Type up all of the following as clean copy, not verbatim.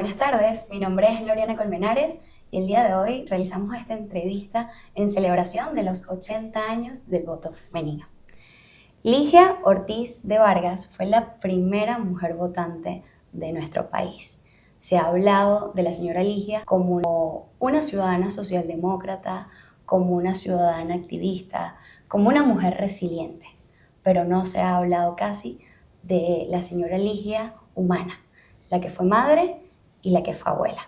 Buenas tardes, mi nombre es Loriana Colmenares y el día de hoy realizamos esta entrevista en celebración de los 80 años del voto femenino. Ligia Ortiz de Vargas fue la primera mujer votante de nuestro país. Se ha hablado de la señora Ligia como una ciudadana socialdemócrata, como una ciudadana activista, como una mujer resiliente, pero no se ha hablado casi de la señora Ligia humana, la que fue madre y la que fue abuela.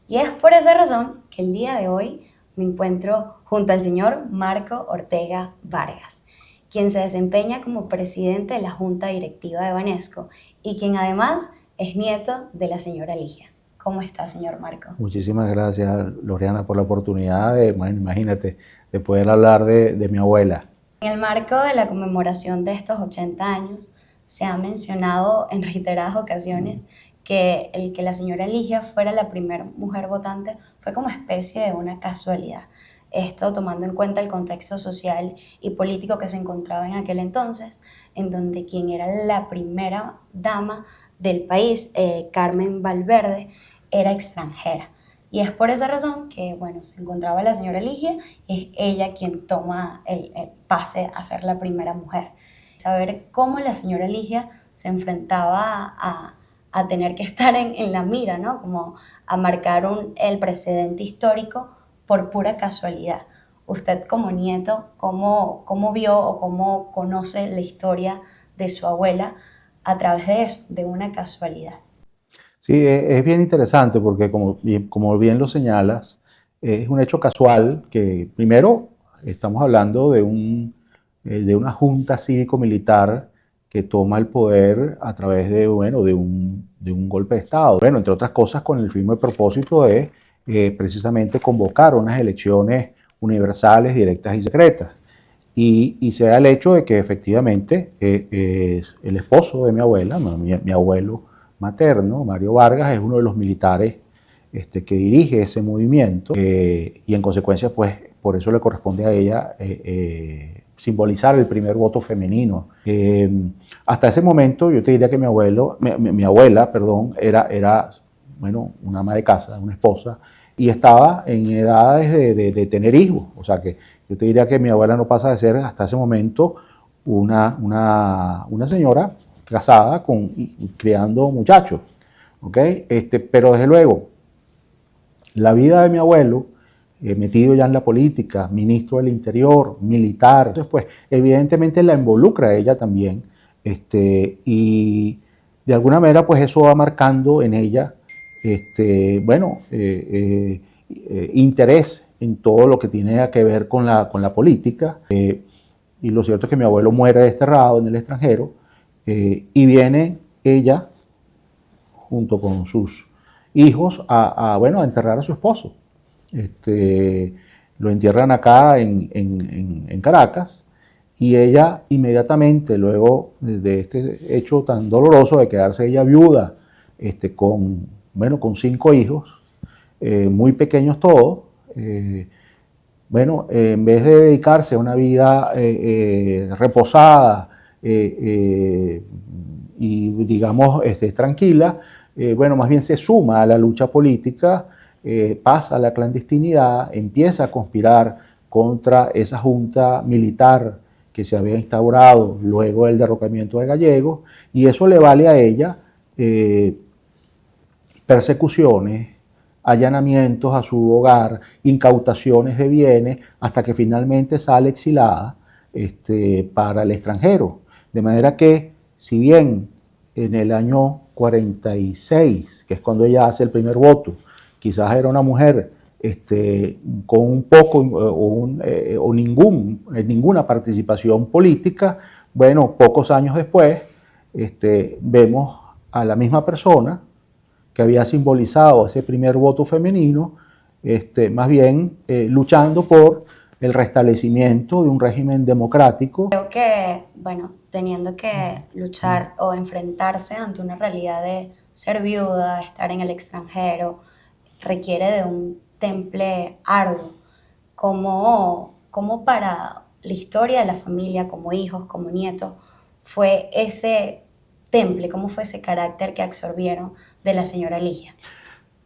Y es por esa razón que el día de hoy me encuentro junto al señor Marco Ortega Vargas, quien se desempeña como presidente de la Junta Directiva de Banesco y quien además es nieto de la señora Ligia. ¿Cómo está, señor Marco? Muchísimas gracias, Loriana, por la oportunidad de, bueno, imagínate, de poder hablar de mi abuela. En el marco de la conmemoración de estos 80 años, se ha mencionado en reiteradas ocasiones que el que la señora Ligia fuera la primera mujer votante fue como especie de una casualidad. Esto tomando en cuenta el contexto social y político que se encontraba en aquel entonces, en donde quien era la primera dama del país, Carmen Valverde, era extranjera. Y es por esa razón que, bueno, se encontraba la señora Ligia y es ella quien toma el pase a ser la primera mujer. Saber cómo la señora Ligia se enfrentaba a tener que estar en la mira, ¿no? Como a marcar el precedente histórico por pura casualidad. Usted como nieto, ¿cómo vio o cómo conoce la historia de su abuela a través de eso, de una casualidad? Sí, es bien interesante porque como bien lo señalas, es un hecho casual que primero estamos hablando de una junta cívico-militar que toma el poder a través de, bueno, de un golpe de Estado. Bueno, entre otras cosas con el firme propósito de precisamente convocar unas elecciones universales, directas y secretas. Y se da el hecho de que efectivamente el esposo de mi abuela, mi abuelo materno, Mario Vargas, es uno de los militares que dirige ese movimiento y en consecuencia, pues, por eso le corresponde a ella simbolizar el primer voto femenino. Hasta ese momento, yo te diría que mi abuela, perdón, era, bueno, una ama de casa, una esposa, y estaba en edades de tener hijos. O sea que yo te diría que mi abuela no pasa de ser hasta ese momento una señora casada y criando muchachos. ¿Okay? Pero desde luego, la vida de mi abuelo, metido ya en la política, ministro del Interior, militar, entonces pues evidentemente la involucra a ella también, y de alguna manera pues eso va marcando en ella, bueno, interés en todo lo que tiene que ver con la política, y lo cierto es que mi abuelo muere desterrado en el extranjero, y viene ella junto con sus hijos bueno, a enterrar a su esposo. Lo entierran acá en Caracas y ella inmediatamente, luego de este hecho tan doloroso de quedarse ella viuda bueno, con 5 hijos, muy pequeños todos, bueno, en vez de dedicarse a una vida reposada y, digamos, tranquila, bueno, más bien se suma a la lucha política, pasa a la clandestinidad, empieza a conspirar contra esa junta militar que se había instaurado luego del derrocamiento de Gallegos, y eso le vale a ella persecuciones, allanamientos a su hogar, incautaciones de bienes, hasta que finalmente sale exilada para el extranjero. De manera que, si bien en el año 46, que es cuando ella hace el primer voto, quizás era una mujer con un poco o ninguna participación política, bueno, pocos años después vemos a la misma persona que había simbolizado ese primer voto femenino, más bien luchando por el restablecimiento de un régimen democrático. Creo que, bueno, teniendo que luchar o enfrentarse ante una realidad de ser viuda, estar en el extranjero, requiere de un temple arduo, como para la historia de la familia, como hijos, como nietos, fue ese temple, cómo fue ese carácter que absorbieron de la señora Ligia.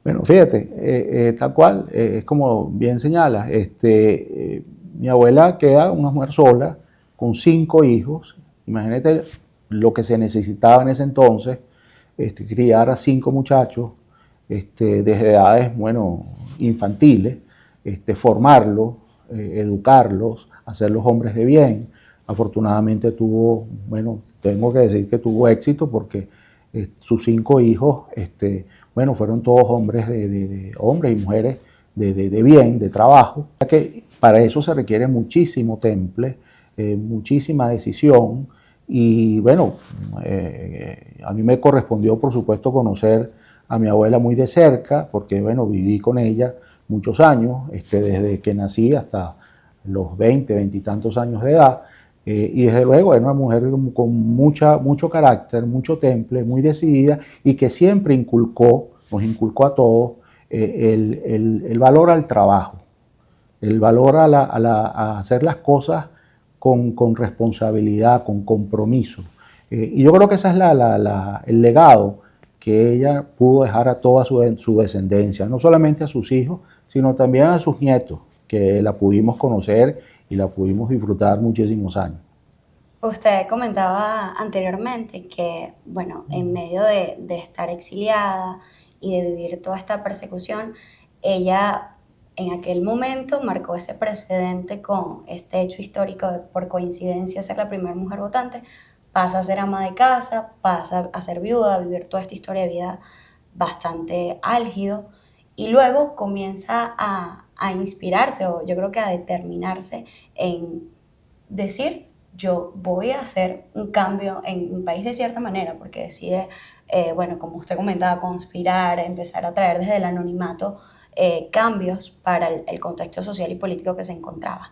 Bueno, fíjate, tal cual, es como bien señalas, mi abuela queda una mujer sola con 5 hijos. Imagínate lo que se necesitaba en ese entonces, criar a 5 muchachos, desde edades, bueno, infantiles, formarlos, educarlos, hacerlos hombres de bien. Afortunadamente tuvo, bueno, tengo que decir que tuvo éxito porque sus 5 hijos, bueno, fueron todos hombres, hombres y mujeres de bien, de trabajo. Que para eso se requiere muchísimo temple, muchísima decisión. Y bueno, a mí me correspondió, por supuesto, conocer a mi abuela muy de cerca, porque bueno, viví con ella muchos años, desde que nací hasta los 20 y tantos años de edad. Y desde luego era una mujer con mucho carácter, mucho temple, muy decidida y que siempre nos inculcó a todos el valor al trabajo, el valor a hacer las cosas con responsabilidad, con compromiso. Y yo creo que ese es el legado que ella pudo dejar a toda su descendencia, no solamente a sus hijos, sino también a sus nietos, que la pudimos conocer y la pudimos disfrutar muchísimos años. Usted comentaba anteriormente que, bueno, en medio de estar exiliada y de vivir toda esta persecución, ella en aquel momento marcó ese precedente con este hecho histórico de, por coincidencia, ser la primera mujer votante, pasa a ser ama de casa, pasa a ser viuda, a vivir toda esta historia de vida bastante álgido y luego comienza a inspirarse o yo creo que a determinarse en decir, yo voy a hacer un cambio en mi país de cierta manera, porque decide, bueno, como usted comentaba, conspirar, empezar a traer desde el anonimato cambios para el contexto social y político que se encontraba.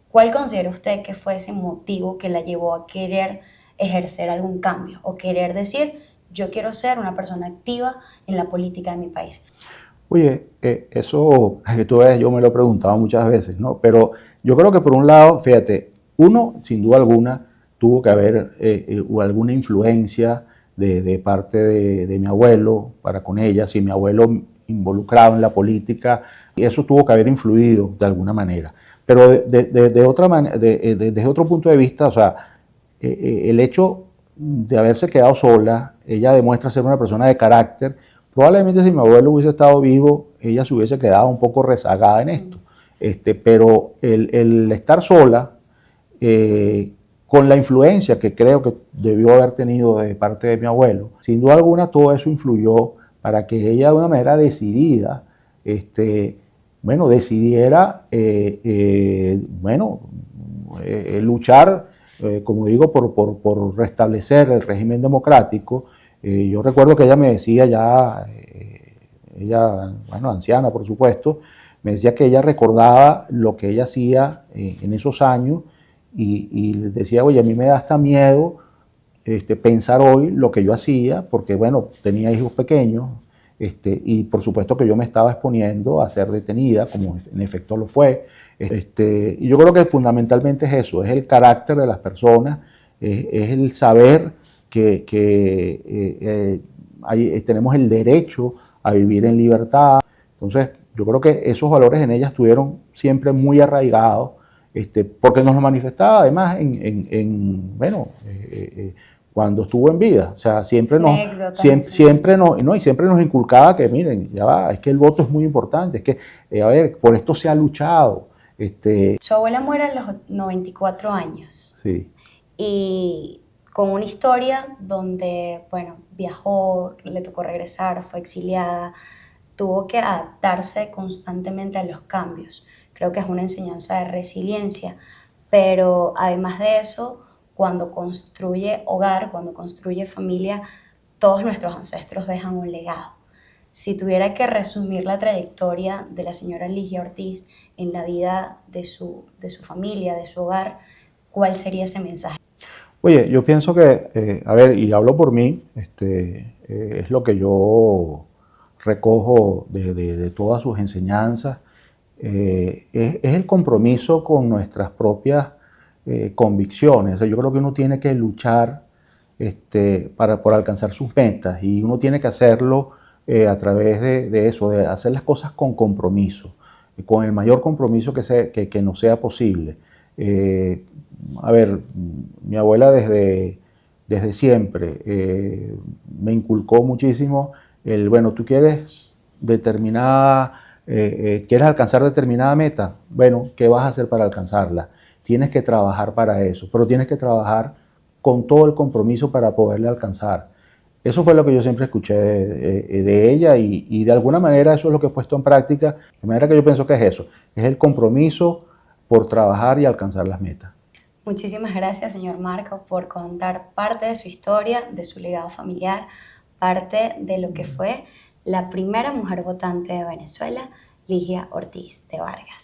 ¿Cuál considera usted que fue ese motivo que la llevó a querer ejercer algún cambio o querer decir, yo quiero ser una persona activa en la política de mi país? Oye, eso que tú ves, yo me lo he preguntado muchas veces, ¿no? Pero yo creo que por un lado, fíjate, uno, sin duda alguna, tuvo que haber alguna influencia de parte de mi abuelo para con ella, si mi abuelo involucrado en la política, y eso tuvo que haber influido de alguna manera. Pero desde otro punto de vista, o sea, el hecho de haberse quedado sola, ella demuestra ser una persona de carácter. Probablemente si mi abuelo hubiese estado vivo, ella se hubiese quedado un poco rezagada en esto. Pero el estar sola, con la influencia que creo que debió haber tenido de parte de mi abuelo, sin duda alguna todo eso influyó para que ella de una manera decidida, bueno, decidiera, bueno, luchar, como digo, por restablecer el régimen democrático. Yo recuerdo que ella me decía ya, ella, bueno, anciana por supuesto, me decía que ella recordaba lo que ella hacía en esos años y decía, oye, a mí me da hasta miedo pensar hoy lo que yo hacía, porque bueno, tenía hijos pequeños, y por supuesto que yo me estaba exponiendo a ser detenida, como en efecto lo fue. Y yo creo que fundamentalmente es eso, es el carácter de las personas, es el saber que tenemos el derecho a vivir en libertad. Entonces, yo creo que esos valores en ella estuvieron siempre muy arraigados, porque nos lo manifestaba además bueno, cuando estuvo en vida. O sea, siempre nos inculcaba que, miren, ya va, es que el voto es muy importante, es que, a ver, por esto se ha luchado. Su abuela muere a los 94 años. Sí. Y con una historia donde, bueno, viajó, le tocó regresar, fue exiliada, tuvo que adaptarse constantemente a los cambios. Creo que es una enseñanza de resiliencia, pero además de eso, cuando construye hogar, cuando construye familia, todos nuestros ancestros dejan un legado. Si tuviera que resumir la trayectoria de la señora Ligia Ortiz en la vida de su familia, de su hogar, ¿cuál sería ese mensaje? Oye, yo pienso que, a ver, y hablo por mí, es lo que yo recojo de todas sus enseñanzas, es el compromiso con nuestras propias convicciones. O sea, yo creo que uno tiene que luchar por alcanzar sus metas y uno tiene que hacerlo a través de eso, de hacer las cosas con compromiso, con el mayor compromiso que nos sea posible. A ver, mi abuela desde siempre me inculcó muchísimo bueno, tú quieres quieres alcanzar determinada meta, bueno, ¿qué vas a hacer para alcanzarla? Tienes que trabajar para eso, pero tienes que trabajar con todo el compromiso para poderle alcanzar. Eso fue lo que yo siempre escuché de ella y de alguna manera eso es lo que he puesto en práctica, de manera que yo pienso que es eso, es el compromiso por trabajar y alcanzar las metas. Muchísimas gracias, señor Marco, por contar parte de su historia, de su legado familiar, parte de lo que fue la primera mujer votante de Venezuela, Ligia Ortiz de Vargas.